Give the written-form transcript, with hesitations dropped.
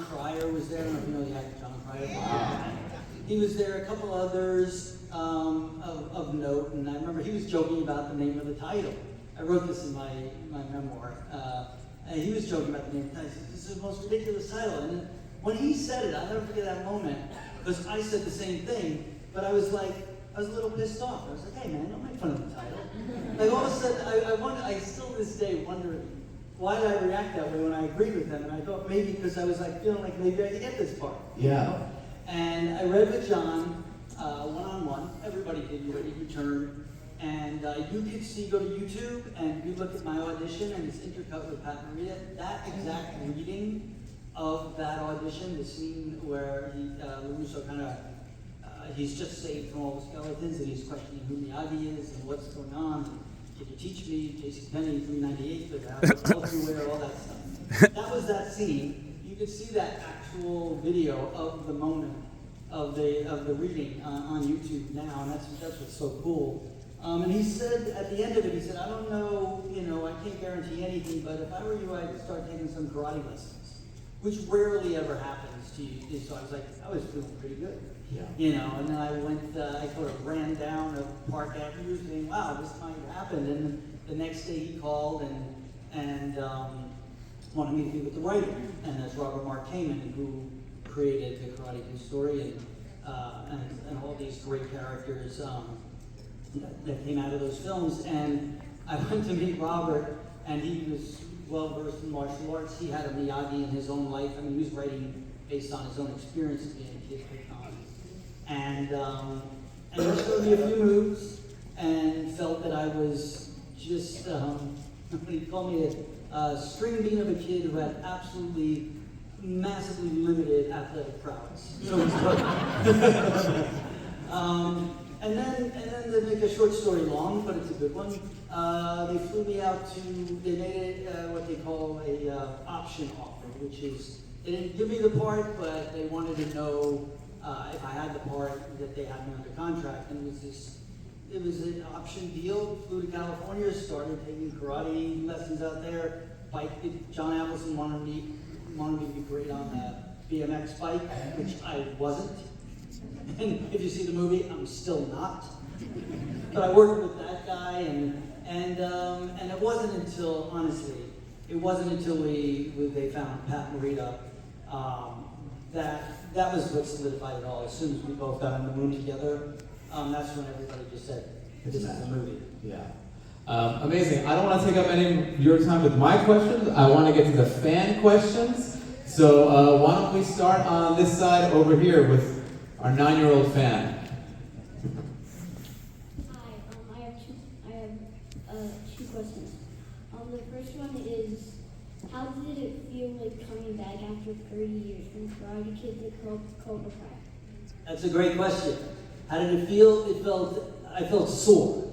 Cryer was there. I don't know if you know the actor John Cryer. He was there, a couple others of note, and I remember he was joking about the name of the title. I wrote this in my memoir. And he was joking about the name of the title. He said, "This is the most ridiculous title." And when he said it, I'll never forget that moment, because I said the same thing, but I was a little pissed off. I was like, "Hey man, don't make fun of the title." Like all of a sudden, I still to this day wonder, why did I react that way when I agreed with them? And I thought maybe because I was like feeling like maybe I could get this part. Yeah. You know? And I read with John, one-on-one. Everybody did, you ready, you turn. And you could see, go to YouTube and you look at my audition and it's intercut with Pat Maria. That exact reading of that audition, the scene where LaRusso kind of, he's just saved from all the skeletons and he's questioning who Miyagi is and what's going on. Can you teach me JCPenney 398 for the house wear, all that stuff. That was that scene. You could see that actual video of the moment of the reading on YouTube now, and that's what's so cool. And he said at the end of it, he said, "I don't know, I can't guarantee anything, but if I were you, I'd start taking some karate lessons," which rarely ever happens to you. So I was like, I was feeling pretty good. Yeah. And then I went, I sort of ran down a Park Avenue saying, wow, this might happen. And the next day he called and wanted me to be with the writer. And that's Robert Mark Kamen, who created the Karate Kid story and all these great characters that came out of those films. And I went to meet Robert, and he was well versed in martial arts. He had a Miyagi in his own life. I mean, he was writing based on his own experiences being a kid at the time. And he showed me a few moves and felt that I was just, he called me a string bean of a kid who had absolutely massively limited athletic prowess. So he's and then to make a short story long, but it's a good one, they flew me out they made it what they call a option offer, which is, they didn't give me the part, but they wanted to know if I had the part that they had me under contract. And it was an option deal. Flew to California, started taking karate lessons out there. John Avildsen wanted me to be great on the BMX bike, which I wasn't. And if you see the movie, I'm still not. But I worked with that guy, and it wasn't until, honestly, they found Pat Morita, that was what solidified it all. As soon as we both got on the moon together, that's when everybody just said, "This is the movie." Yeah. Amazing. I don't want to take up any of your time with my questions. I want to get to the fan questions. So why don't we start on this side over here with our 9-year-old fan. Hi, I have two questions. The first one is, how did it feel like coming back after 30 years from Karate Kid to Cobra Kai? That's a great question. How did it feel? I felt sore.